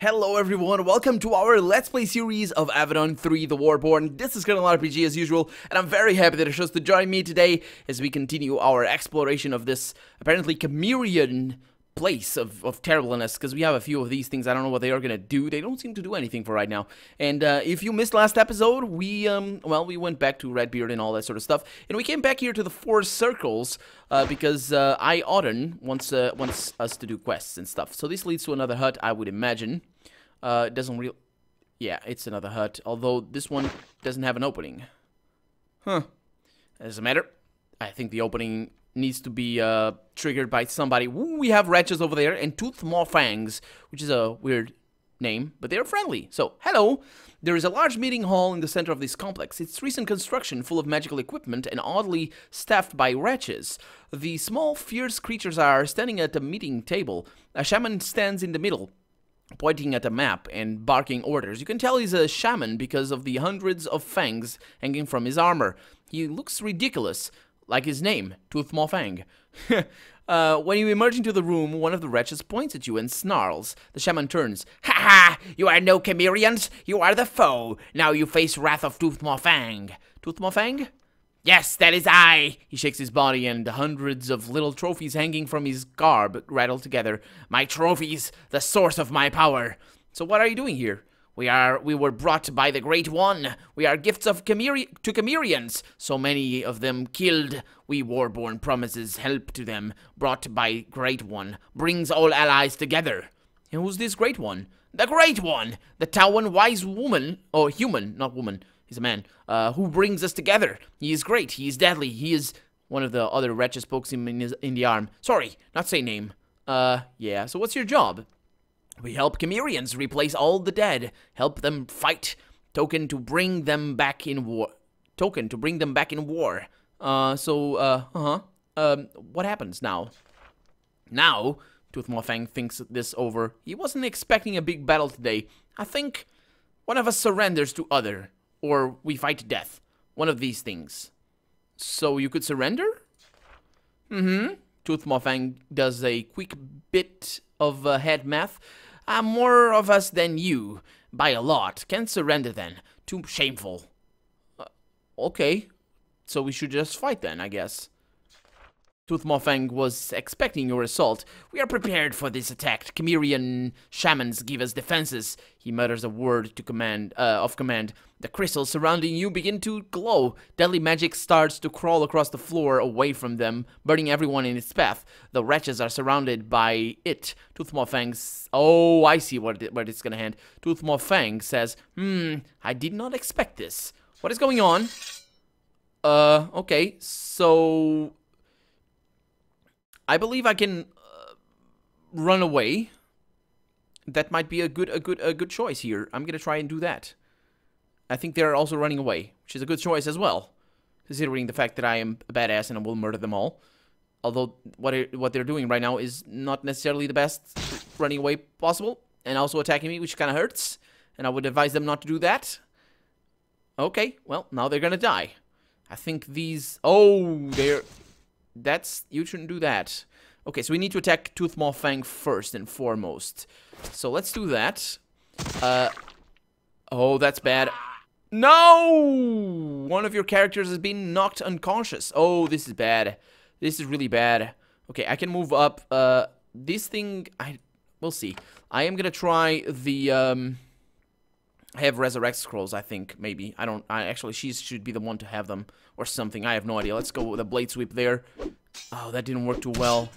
Hello everyone, welcome to our Let's Play series of Avadon 3 The Warborn. This is Colonel RPG as usual, and I'm very happy that you chose to join me today as we continue our exploration of this apparently Chimerian place of terribleness, because we have a few of these things. I don't know what they are going to do. They don't seem to do anything for right now. And if you missed last episode, we went back to Redbeard and all that sort of stuff, and we came back here to the Four Circles because Avadon wants us to do quests and stuff. So this leads to another hut, I would imagine. It doesn't really... Yeah, it's another hut, although this one doesn't have an opening. Huh. Doesn't matter. I think the opening needs to be triggered by somebody. Ooh, we have wretches over there, and Tooth-Maw-Fangs, which is a weird name, but they're friendly. So, hello! There is a large meeting hall in the center of this complex. It's recent construction, full of magical equipment, and oddly staffed by wretches. The small, fierce creatures are standing at a meeting table. A shaman stands in the middle, pointing at a map and barking orders. You can tell he's a shaman because of the hundreds of fangs hanging from his armor. He looks ridiculous, like his name, Tooth-Maw-Fang. When you emerge into the room, one of the wretches points at you and snarls. The shaman turns. "Ha ha! You are no Chimerians! You are the foe! Now you face wrath of Tooth-Maw-Fang." Tooth-Maw-Fang? "Yes, that is I!" He shakes his body, and hundreds of little trophies hanging from his garb rattle together. "My trophies, the source of my power." "So what are you doing here?" We were brought by the Great One. We are gifts of to Chimerians. So many of them killed. We Warborn promises help to them. Brought by Great One. Brings all allies together." And who's this Great One? The Great One! The Tawan wise woman, or human, not woman, he's a man, who brings us together. He is great, he is deadly, he is... One of the other wretches pokes him in the arm. "Sorry, not say name." Yeah, so what's your job?" "We help Chimerians replace all the dead. Help them fight. Token to bring them back in war. Token to bring them back in war." What happens now? Now, Tooth-Maw-Fang thinks this over. He wasn't expecting a big battle today. "I think one of us surrenders to other, or we fight to death. One of these things." "So you could surrender?" "Mm-hmm." Tooth-Maw-Fang does a quick bit of head math. "More of us than you, by a lot. Can't surrender then. Too shameful." Okay. So we should just fight then, I guess. Tooth-Maw-Fang was expecting your assault. "We are prepared for this attack. Chimerian shamans give us defenses." He mutters a word of command. The crystals surrounding you begin to glow. Deadly magic starts to crawl across the floor away from them, burning everyone in its path. The wretches are surrounded by it. Tooth-Maw-Fang... Oh, I see where it's gonna hand. Tooth-Maw-Fang says, I did not expect this. What is going on?" Okay, so... I believe I can run away. That might be a good choice here. I'm gonna try and do that. I think they're also running away, which is a good choice as well, considering the fact that I am a badass and I will murder them all. Although what they're doing right now is not necessarily the best running away possible, and also attacking me, which kind of hurts. And I would advise them not to do that. Okay, well, now they're gonna die. I think these... Oh, they're... You shouldn't do that. Okay, so we need to attack Tooth-Maw-Fang first and foremost. So let's do that. Oh, that's bad. No! One of your characters has been knocked unconscious. Oh, this is bad. This is really bad. Okay, I can move up. This thing, we'll see. I am gonna try the, I have resurrect scrolls, I think, maybe. Actually, she should be the one to have them, or something. I have no idea. Let's go with a blade sweep there. Oh, that didn't work too well.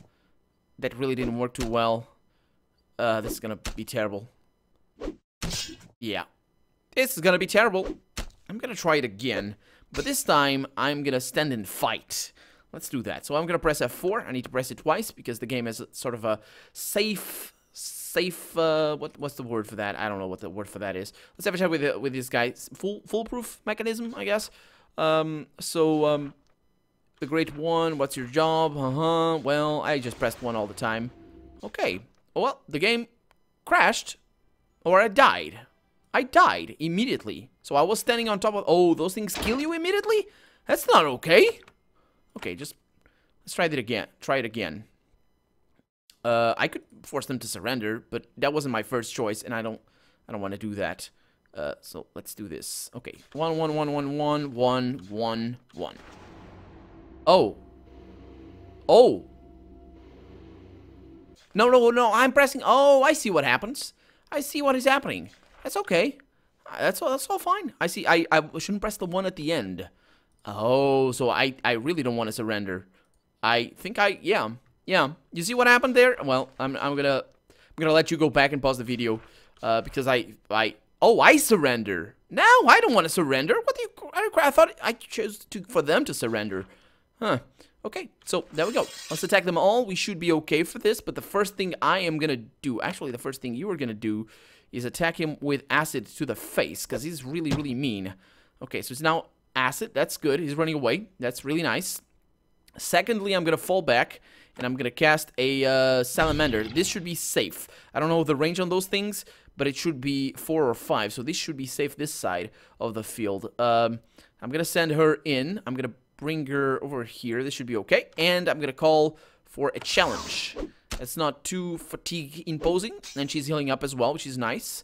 That really didn't work too well. This is gonna be terrible. Yeah. This is gonna be terrible. I'm gonna try it again, but this time, I'm gonna stand and fight. Let's do that. So I'm gonna press F4. I need to press it twice, because the game has sort of a safe, what's the word for that? I don't know what the word for that is. Let's have a chat with this guy. Foolproof mechanism, I guess. The Great One, what's your job? Well, I just pressed 1 all the time. Okay. Well, the game crashed, or I died. I died immediately. So I was standing on top of... Oh, those things kill you immediately? That's not okay. Okay, let's try it again. I could force them to surrender, but that wasn't my first choice, and I don't want to do that. So let's do this. Okay, 1 1 1 1 1 1 1 1. Oh. Oh. No, no, no, I'm pressing. Oh, I see what happens. I see what is happening. That's okay. That's all fine. I see. I shouldn't press the 1 at the end. Oh, so I really don't want to surrender. I think yeah. You see what happened there? Well, I'm gonna let you go back and pause the video because I surrender. No, I don't want to surrender. What do you? I thought I chose for them to surrender. Huh. Okay, so there we go. Let's attack them all. We should be okay for this, but the first thing I am gonna do, actually the first thing you are gonna do, is attack him with acid to the face, because he's really, really mean. Okay, so it's now acid. That's good. He's running away. That's really nice. Secondly, I'm gonna fall back, and I'm gonna cast a salamander. This should be safe. I don't know the range on those things, but it should be 4 or 5, so this should be safe this side of the field. I'm gonna send her in. I'm gonna bring her over here. This should be okay. And I'm gonna call for a challenge. It's not too fatigue imposing, and she's healing up as well, which is nice.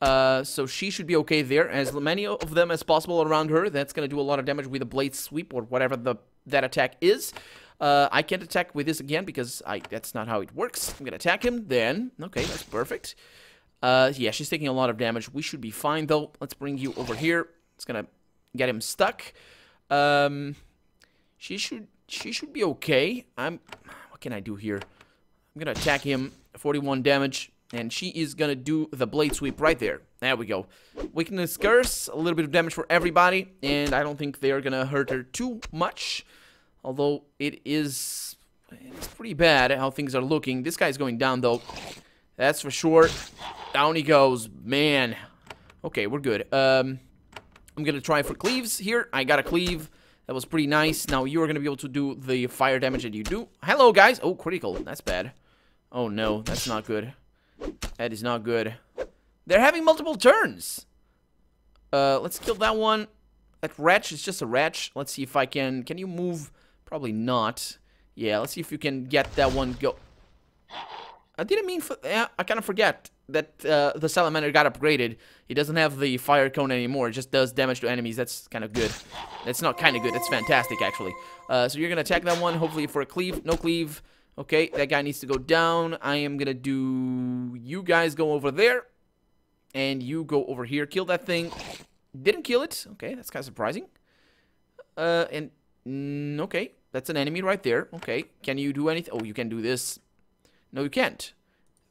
So she should be okay there. As many of them as possible around her. That's gonna do a lot of damage with a blade sweep or whatever that attack is. I can't attack with this again because that's not how it works. I'm gonna attack him then. Okay, that's perfect. Yeah, she's taking a lot of damage. We should be fine though. Let's bring you over here. It's gonna get him stuck. She should be okay. What can I do here? I'm gonna attack him. 41 damage, and she is gonna do the blade sweep right there. There we go. Weakness curse, a little bit of damage for everybody, and I don't think they're gonna hurt her too much. Although it's pretty bad how things are looking. This guy's going down though. That's for sure. Down he goes, man. Okay, we're good. I'm gonna try for cleaves here. I got a cleave. That was pretty nice. Now you are gonna be able to do the fire damage that you do. Hello, guys. Oh, critical. That's bad. Oh no, that's not good. That is not good. They're having multiple turns. Let's kill that one. That wretch is just a wretch. Let's see if I can. Can you move? Probably not. Yeah, let's see if you can get that one go. I didn't mean for. Yeah, I kind of forget that the salamander got upgraded. He doesn't have the fire cone anymore. It just does damage to enemies. That's kind of good. That's not kind of good. That's fantastic, actually. So you're gonna attack that one. Hopefully for a cleave. No cleave. Okay, that guy needs to go down. I am gonna do. You guys go over there, and you go over here. Kill that thing. Didn't kill it. Okay, that's kind of surprising. Okay, that's an enemy right there. Okay, can you do anything? Oh, you can do this. No, you can't.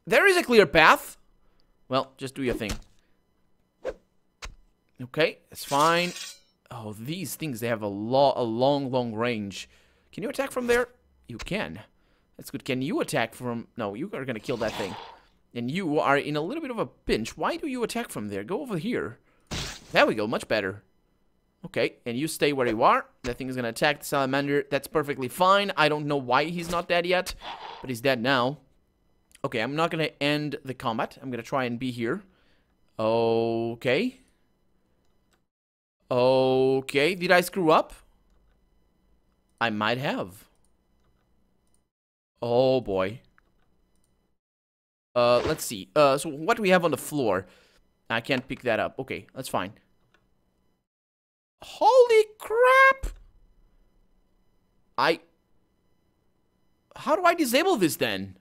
There is a clear path. Well, just do your thing. Okay, it's fine. Oh, these things, they have a long range. Can you attack from there? You can. That's good. Can you attack from... No, you are going to kill that thing. And you are in a little bit of a pinch. Why do you attack from there? Go over here. There we go. Much better. Okay, and you stay where you are. That thing is going to attack the salamander. That's perfectly fine. I don't know why he's not dead yet, but he's dead now. Okay, I'm not going to end the combat. I'm going to try and be here. Okay. Okay, did I screw up? I might have. Oh, boy. Let's see. So what do we have on the floor? I can't pick that up. Okay, that's fine. Holy crap! How do I disable this then?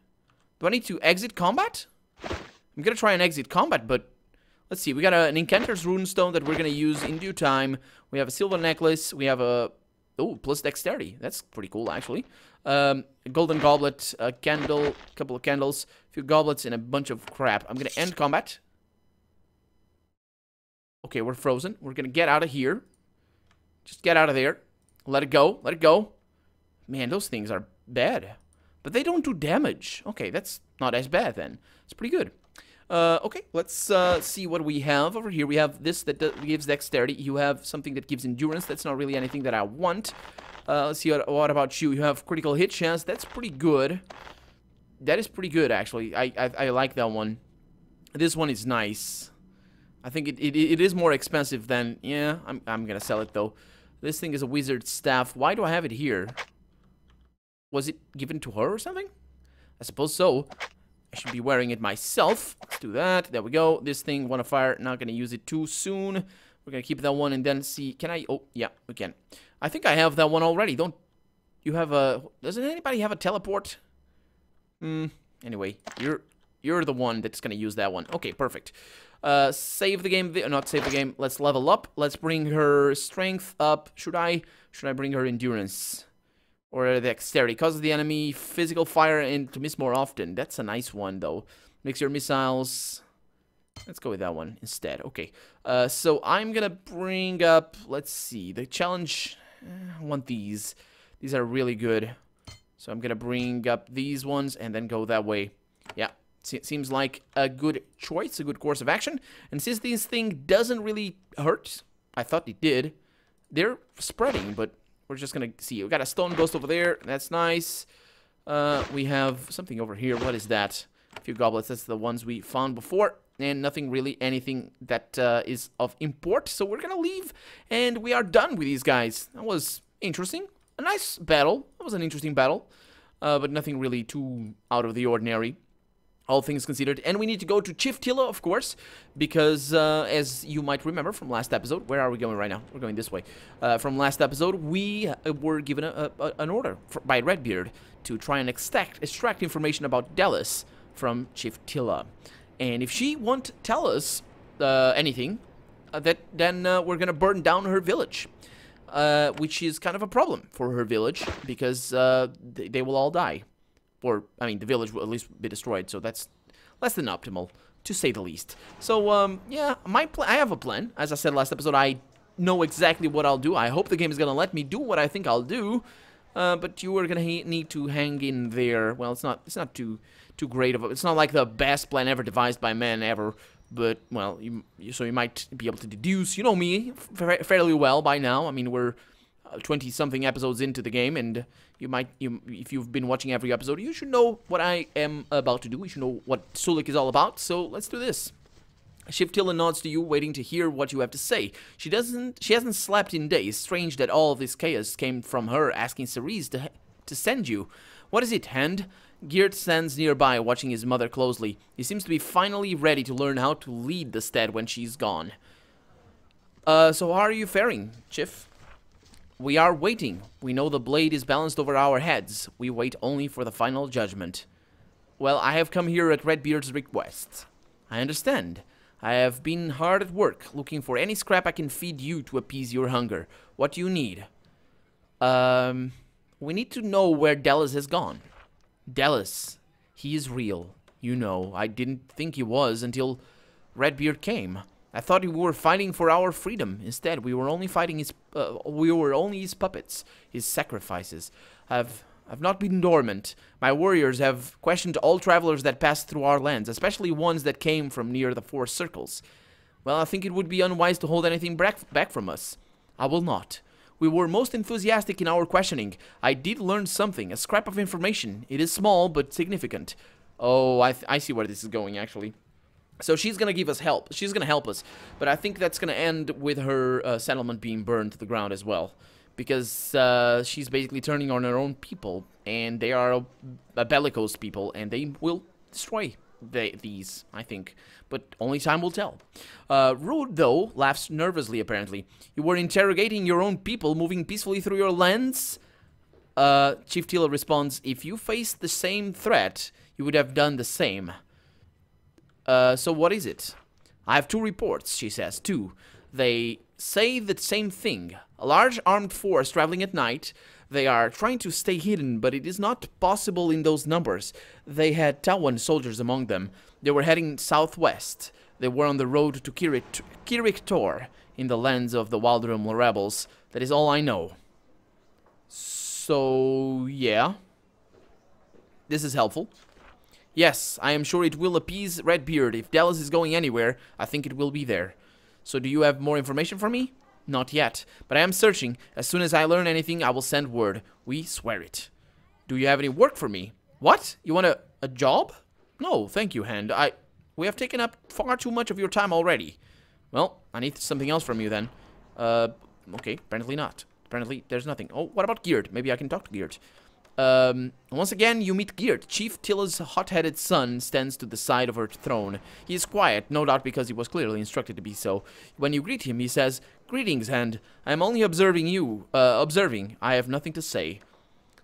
Do I need to exit combat? I'm gonna try and exit combat, but let's see. We got an Incanter's Runestone that we're gonna use in due time. We have a silver necklace. We have a... Oh, plus dexterity. That's pretty cool, actually. A golden goblet, a candle, a couple of candles, a few goblets, and a bunch of crap. I'm gonna end combat. Okay, we're frozen. We're gonna get out of here. Just get out of there. Let it go. Let it go. Man, those things are bad. But they don't do damage. Okay, that's not as bad then. It's pretty good. Okay, let's see what we have over here. We have this that gives dexterity. You have something that gives endurance. That's not really anything that I want. Let's see, what about you? You have critical hit chance. That's pretty good. That is pretty good, actually. I like that one. This one is nice. I think it is more expensive than... Yeah, I'm gonna sell it, though. This thing is a wizard staff. Why do I have it here? Was it given to her or something? I suppose so. I should be wearing it myself. Let's do that. There we go. This thing, one of fire. Not gonna use it too soon. We're gonna keep that one and then see. Can I? Oh, yeah, we can. I think I have that one already. Don't you have a? Doesn't anybody have a teleport? Anyway, you're the one that's gonna use that one. Okay, perfect. Save the game. Not save the game. Let's level up. Let's bring her strength up. Should I bring her endurance? Or dexterity. Causes the enemy physical fire and to miss more often. That's a nice one, though. Makes your missiles... Let's go with that one instead. Okay. So I'm gonna bring up... Let's see. The challenge... I want these. These are really good. So I'm gonna bring up these ones and then go that way. Yeah. Seems like a good choice. A good course of action. And since this thing doesn't really hurt... I thought it did. They're spreading, but... We're just gonna see. We got a stone ghost over there. That's nice. We have something over here. What is that? A few goblets. That's the ones we found before. And nothing really, anything that is of import. So we're gonna leave. And we are done with these guys. That was interesting. A nice battle. That was an interesting battle. But nothing really too out of the ordinary. All things considered. And we need to go to Chief Tilla, of course, because as you might remember from last episode, where are we going right now? We're going this way. From last episode, we were given an order by Redbeard to try and extract information about Dallas from Chief Tilla. And if she won't tell us anything, then we're going to burn down her village, which is kind of a problem for her village, because they will all die. Or, I mean, the village will at least be destroyed, so that's less than optimal, to say the least. So, yeah, I have a plan. As I said last episode, I know exactly what I'll do. I hope the game is gonna let me do what I think I'll do. But you are gonna need to hang in there. Well, it's not too great of a... It's not like the best plan ever devised by man ever. But, well, so you might be able to deduce. You know me fairly well by now. I mean, we're 20-something episodes into the game, and if you've been watching every episode, you should know what I am about to do. You should know what Sulik is all about, so let's do this. Chief Tilla nods to you, waiting to hear what you have to say. She hasn't slept in days. Strange that all of this chaos came from her asking Cerise to send you. What is it, Hand? Geert stands nearby, watching his mother closely. He seems to be finally ready to learn how to lead the stead when she's gone. So how are you faring, Chief? We are waiting. We know the blade is balanced over our heads. We wait only for the final judgment. Well, I have come here at Redbeard's request. I understand. I have been hard at work, looking for any scrap I can feed you to appease your hunger. What do you need? We need to know where Dallas has gone. Dallas. He is real. You know, I didn't think he was until Redbeard came. I thought we were fighting for our freedom. Instead, we were only fighting his puppets, his sacrifices. I've not been dormant. My warriors have questioned all travelers that passed through our lands, especially ones that came from near the Four Circles. Well, I think it would be unwise to hold anything back from us. I will not. We were most enthusiastic in our questioning. I did learn something, a scrap of information. It is small, but significant. Oh, I see where this is going, actually. So she's going to give us help. She's going to help us. But I think that's going to end with her settlement being burned to the ground as well. Because she's basically turning on her own people. And they are a bellicose people. And they will destroy these, I think. But only time will tell. Rude, though, laughs nervously, apparently. You were interrogating your own people, moving peacefully through your lands? Chief Tilla responds, if you faced the same threat, you would have done the same. So what is it? I have 2 reports, she says. 2. They say the same thing. A large armed force traveling at night. They are trying to stay hidden, but it is not possible in those numbers. They had Tawan soldiers among them. They were heading southwest. They were on the road to Kirik Tor, in the lands of the Wildrum rebels. That is all I know. So, yeah. This is helpful. Yes, I am sure it will appease Redbeard. If Dallas is going anywhere, I think it will be there. So do you have more information for me? Not yet, but I am searching. As soon as I learn anything, I will send word. We swear it. Do you have any work for me? What? You want a job? No, thank you, Hand. We have taken up far too much of your time already. Well, I need something else from you then. Okay, apparently not. Apparently there's nothing. Oh, what about Geert? Maybe I can talk to Geert. Once again, you meet Geert. Chief Tilla's hot-headed son stands to the side of her throne. He is quiet, no doubt because he was clearly instructed to be so. When you greet him, he says, "Greetings, Hand. I am only observing you. Observing. I have nothing to say."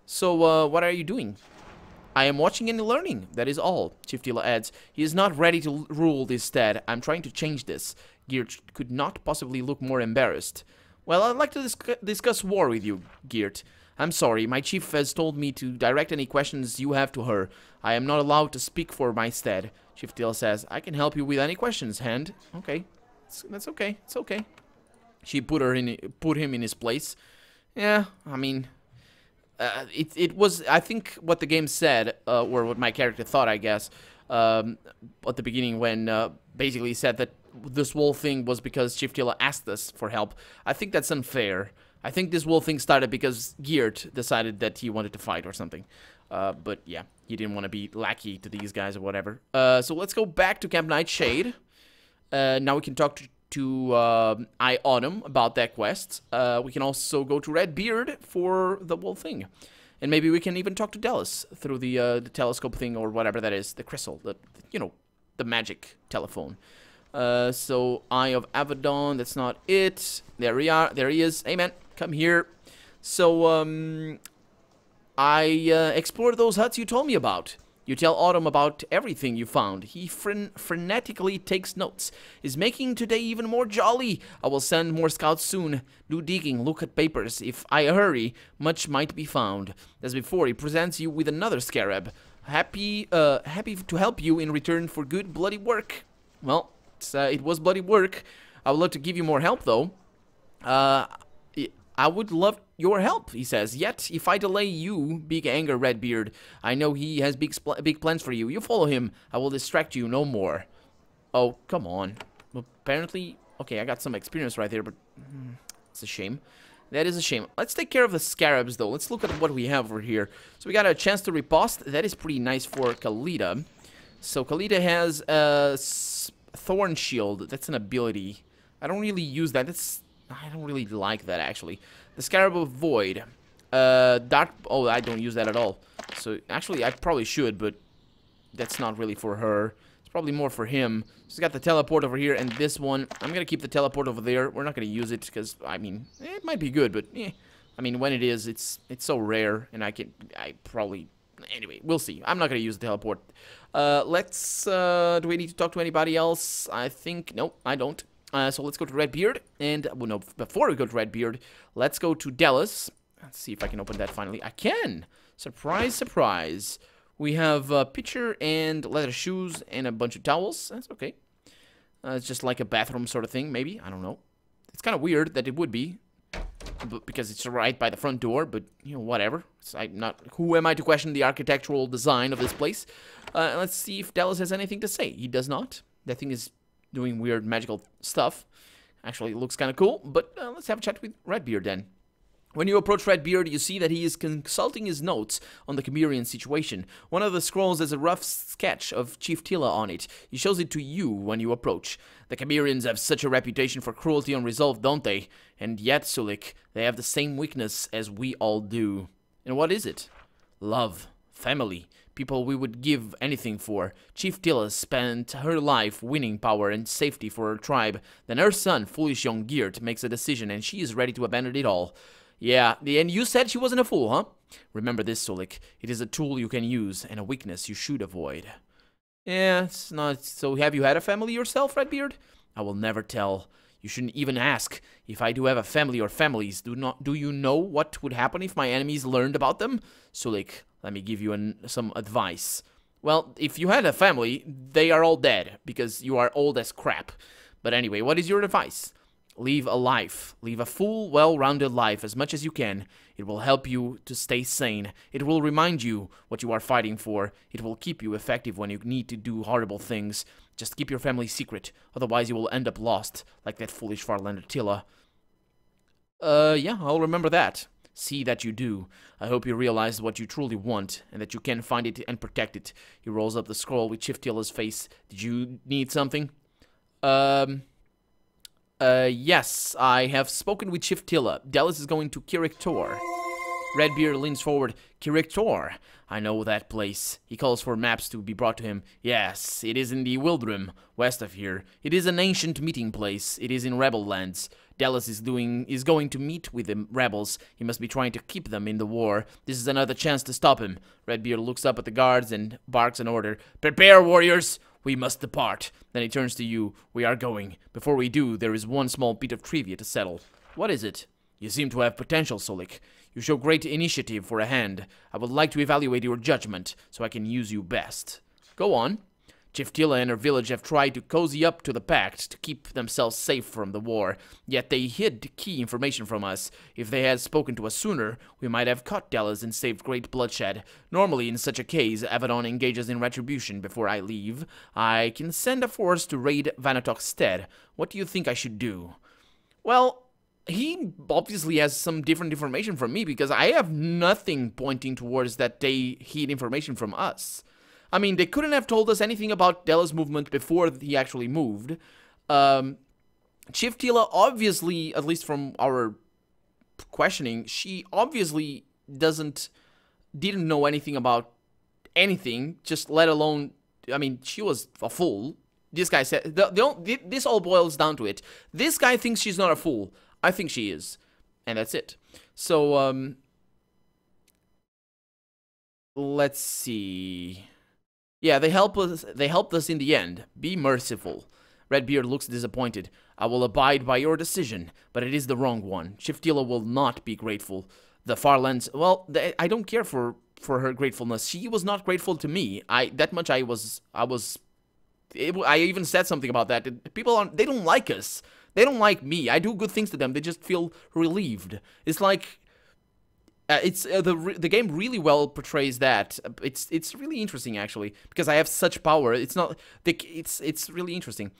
"So, what are you doing?" "I am watching and learning, that is all," Chief Tilla adds. "He is not ready to rule this stead. I'm trying to change this." Geert could not possibly look more embarrassed. "Well, I'd like to discuss war with you, Geert. I'm sorry, my chief has told me to direct any questions you have to her. I am not allowed to speak for my stead." Chief Tilla says, "I can help you with any questions, Hand." "Okay, that's okay, it's okay." She put him in his place. Yeah, I mean... it was, I think, what the game said, or what my character thought, I guess, at the beginning when basically said that this whole thing was because Chief Tilla asked us for help. I think that's unfair. I think this whole thing started because Geert decided that he wanted to fight or something. But yeah, he didn't want to be lackey to these guys or whatever. So let's go back to Camp Nightshade. Now we can talk to Autumn about that quest. We can also go to Redbeard for the whole thing. And maybe we can even talk to Dallas through the telescope thing or whatever that is. The crystal, you know, the magic telephone. So Eye of Avadon, that's not it. There we are. There he is. Hey man, come here. So I explored those huts you told me about. You tell Autumn about everything you found. He frenetically takes notes. Is making today even more jolly. I will send more scouts soon. Do digging, look at papers. If I hurry, much might be found. As before, he presents you with another scarab. Happy to help you in return for good bloody work. Well, it was bloody work. I would love to give you more help, though. I would love your help, he says. Yet, if I delay you, big anger, Redbeard. I know he has big plans for you. You follow him. I will distract you no more. Oh, come on. Apparently, okay, I got some experience right there, but it's a shame. That is a shame. Let's take care of the scarabs, though. Let's look at what we have over here. So we got a chance to riposte. That is pretty nice for Khalida. So Khalida has a Thorn Shield. That's an ability. I don't really use that. I don't really like that, actually. The Scarab of Void. Dark... Oh, I don't use that at all. So, actually, I probably should, but that's not really for her. It's probably more for him. So, he's got the teleport over here, and this one. I'm going to keep the teleport over there. We're not going to use it, because, I mean, it might be good, but, I mean, when it is, it's so rare, and I probably... Anyway, we'll see. I'm not going to use the teleport. Let's... do we need to talk to anybody else? I think... Nope, I don't. So let's go to Redbeard, and, well, no, before we go to Redbeard, let's go to Dallas. Let's see if I can open that finally. I can! Surprise, surprise. We have a pitcher and leather shoes and a bunch of towels. That's okay. It's just like a bathroom sort of thing, maybe. I don't know. It's kind of weird that it would be, because it's right by the front door, but, you know, whatever. Who am I to question the architectural design of this place? Let's see if Dallas has anything to say. He does not. That thing is doing weird magical stuff. Actually, it looks kind of cool, but let's have a chat with Redbeard then. When you approach Redbeard, you see that he is consulting his notes on the Chimerian situation. One of the scrolls has a rough sketch of Chief Tilla on it. He shows it to you when you approach. The Chimerians have such a reputation for cruelty unresolved, don't they? And yet, Sulik, they have the same weakness as we all do. And what is it? Love. Family. People we would give anything for. Chief Tilla spent her life winning power and safety for her tribe. Then her son, foolish young Geert, makes a decision and she is ready to abandon it all. Yeah, and you said she wasn't a fool, huh? Remember this, Sulik. It is a tool you can use and a weakness you should avoid. Yeah, it's not... So have you had a family yourself, Redbeard? I will never tell. You shouldn't even ask. If I do have a family or families, do you know what would happen if my enemies learned about them? Sulik, let me give you some advice. Well, if you had a family, they are all dead, because you are old as crap. But anyway, what is your advice? Live a life. Live a full, well-rounded life as much as you can. It will help you to stay sane. It will remind you what you are fighting for. It will keep you effective when you need to do horrible things. Just keep your family secret, otherwise you will end up lost, like that foolish Farlander Tilla. Yeah, I'll remember that. See that you do. I hope you realize what you truly want, and that you can find it and protect it. He rolls up the scroll with Chief Tilla's face. Did you need something? Yes, I have spoken with Chief Tilla. Dallas is going to Kirik Tor. Redbeard leans forward. Kiriktor. I know that place. He calls for maps to be brought to him. Yes, it is in the Wildrim, west of here. It is an ancient meeting place. It is in rebel lands. Dallas is going to meet with the rebels. He must be trying to keep them in the war. This is another chance to stop him. Redbeard looks up at the guards and barks an order. Prepare, warriors! We must depart. Then he turns to you. We are going. Before we do, there is one small bit of trivia to settle. What is it? You seem to have potential, Sulik. You show great initiative for a hand. I would like to evaluate your judgment, so I can use you best. Go on. Chiftila and her village have tried to cozy up to the pact to keep themselves safe from the war, yet they hid key information from us. If they had spoken to us sooner, we might have caught Dallas and saved great bloodshed. Normally, in such a case, Avadon engages in retribution before I leave. I can send a force to raid Vanatok's stead. What do you think I should do? Well, he obviously has some different information from me, because I have nothing pointing towards that they hid information from us. I mean, they couldn't have told us anything about Della's movement before he actually moved. Chiftila obviously, at least from our questioning, she obviously didn't know anything about anything, just let alone, I mean, she was a fool. This guy said, this all boils down to it. This guy thinks she's not a fool. I think she is. And that's it. So, let's see. Yeah, they helped us in the end. Be merciful. Redbeard looks disappointed. I will abide by your decision, but it is the wrong one. Chiftila will not be grateful. The Farlands, well, I don't care for her gratefulness. She was not grateful to me. I even said something about that. People they don't like us. They don't like me. I do good things to them. They just feel relieved. It's like the game really well portrays that. It's really interesting actually, because I have such power. It's really interesting.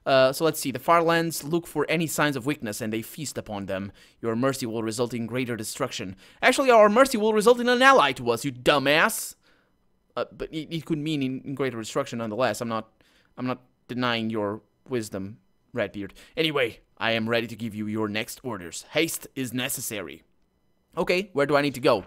So let's see. The Farlands look for any signs of weakness and they feast upon them. Your mercy will result in greater destruction. Actually, our mercy will result in an ally to us, you dumbass. But it could mean in greater destruction nonetheless. I'm not denying your wisdom, Redbeard. Anyway, I am ready to give you your next orders. Haste is necessary. Okay, where do I need to go?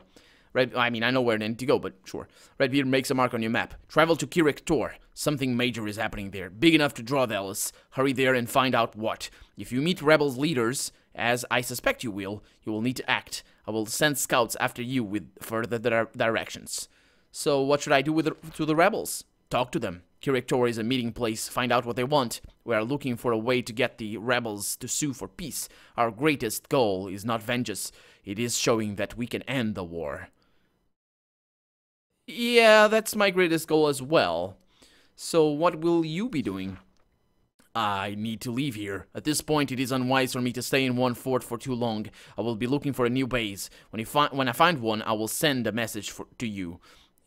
I know where I need to go, but sure. Redbeard makes a mark on your map. Travel to Kiriktor. Something major is happening there. Big enough to draw Dallas. Hurry there and find out what. If you meet rebels leaders, as I suspect you will need to act. I will send scouts after you with further directions. So what should I do to the rebels? Talk to them. Kiriktor is a meeting place. Find out what they want. We are looking for a way to get the rebels to sue for peace. Our greatest goal is not vengeance. It is showing that we can end the war. Yeah, that's my greatest goal as well. So what will you be doing? I need to leave here. At this point, it is unwise for me to stay in one fort for too long. I will be looking for a new base. When I find one, I will send a message to you.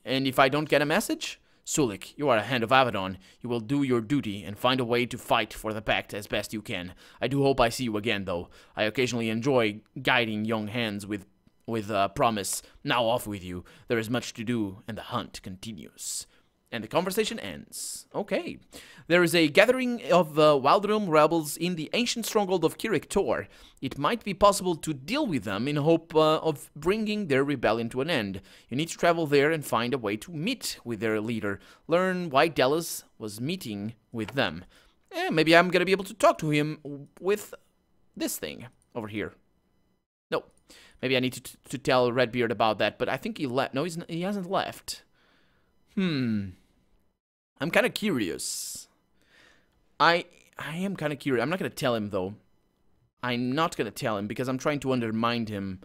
And if I don't get a message? Sulik, you are a hand of Avadon. You will do your duty and find a way to fight for the pact as best you can. I do hope I see you again, though. I occasionally enjoy guiding young hands with promise. Now off with you. There is much to do, and the hunt continues. And the conversation ends. Okay. There is a gathering of Wildrum rebels in the ancient stronghold of Kiriktor. It might be possible to deal with them in hope of bringing their rebellion to an end. You need to travel there and find a way to meet with their leader. Learn why Dallas was meeting with them. Maybe I'm gonna be able to talk to him with this thing over here. No. Maybe I need to tell Redbeard about that, but I think he left. No, he hasn't left. I'm kind of curious. I am kind of curious. I'm not going to tell him, though. I'm not going to tell him because I'm trying to undermine him.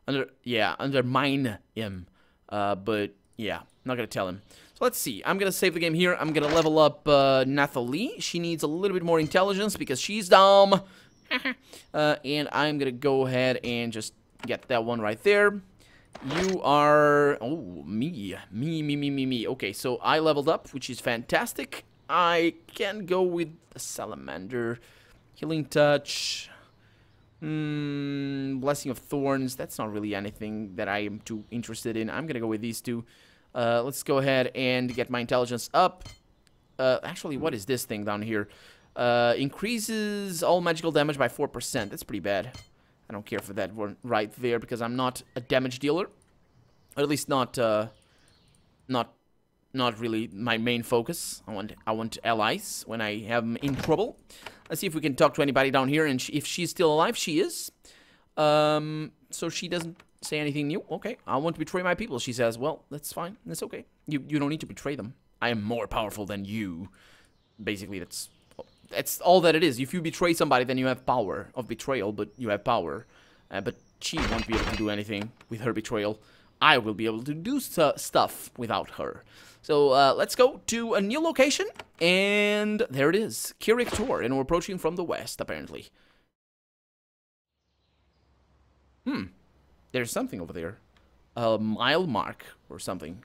Undermine him. But, yeah, I'm not going to tell him. So, let's see. I'm going to save the game here. I'm going to level up Nathalie. She needs a little bit more intelligence because she's dumb. And I'm going to go ahead and just get that one right there. You are... Oh, me. Okay, so I leveled up, which is fantastic. I can go with a salamander. Healing touch. Blessing of Thorns. That's not really anything that I am too interested in. I'm gonna go with these two. Let's go ahead and get my intelligence up. Actually, what is this thing down here? Increases all magical damage by 4%. That's pretty bad. I don't care for that one right there because I'm not a damage dealer. Or at least not not really my main focus. I want allies when I am in trouble. Let's see if we can talk to anybody down here, and if she's still alive, she is. So she doesn't say anything new. Okay, I want to betray my people. She says, well, that's fine. That's okay. You don't need to betray them. I am more powerful than you. Basically, that's all that it is. If you betray somebody, then you have power of betrayal, but you have power. But she won't be able to do anything with her betrayal. I will be able to do stuff without her. So let's go to a new location, and there it is, Kirik Tor, and we're approaching from the west, apparently. There's something over there. A mile mark or something.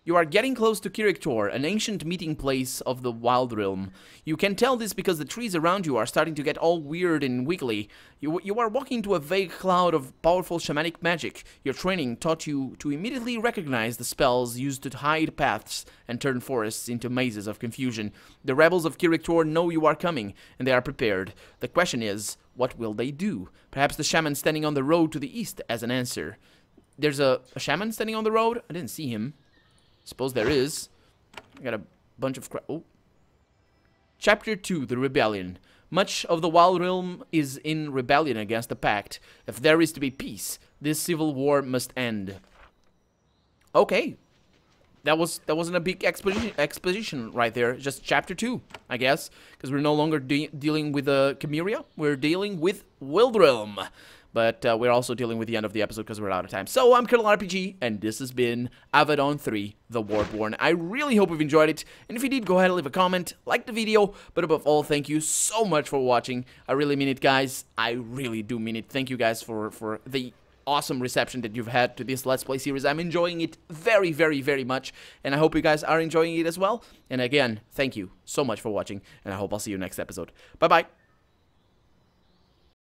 You are getting close to Kirik Tor, an ancient meeting place of the Wild Realm. You can tell this because the trees around you are starting to get all weird and wiggly. You are walking to a vague cloud of powerful shamanic magic. Your training taught you to immediately recognize the spells used to hide paths and turn forests into mazes of confusion. The rebels of Kirik Tor know you are coming, and they are prepared. The question is, what will they do? Perhaps the shaman standing on the road to the east as an answer. There's a shaman standing on the road? I didn't see him. Suppose there is. I got a bunch of crap. Oh. Chapter 2, The Rebellion. Much of the Wild Realm is in rebellion against the Pact. If there is to be peace, this civil war must end. Okay. That wasn't a big exposition right there. Just chapter 2, I guess. Because we're no longer dealing with Chimeria. We're dealing with Wild Realm. But we're also dealing with the end of the episode because we're out of time. So I'm Colonel RPG, and this has been Avadon 3, The Warborn. I really hope you've enjoyed it, and if you did, go ahead and leave a comment, like the video, but above all, thank you so much for watching. I really mean it, guys. I really do mean it. Thank you guys for the awesome reception that you've had to this Let's Play series. I'm enjoying it very, very, very much, and I hope you guys are enjoying it as well. And again, thank you so much for watching, and I hope I'll see you next episode. Bye-bye.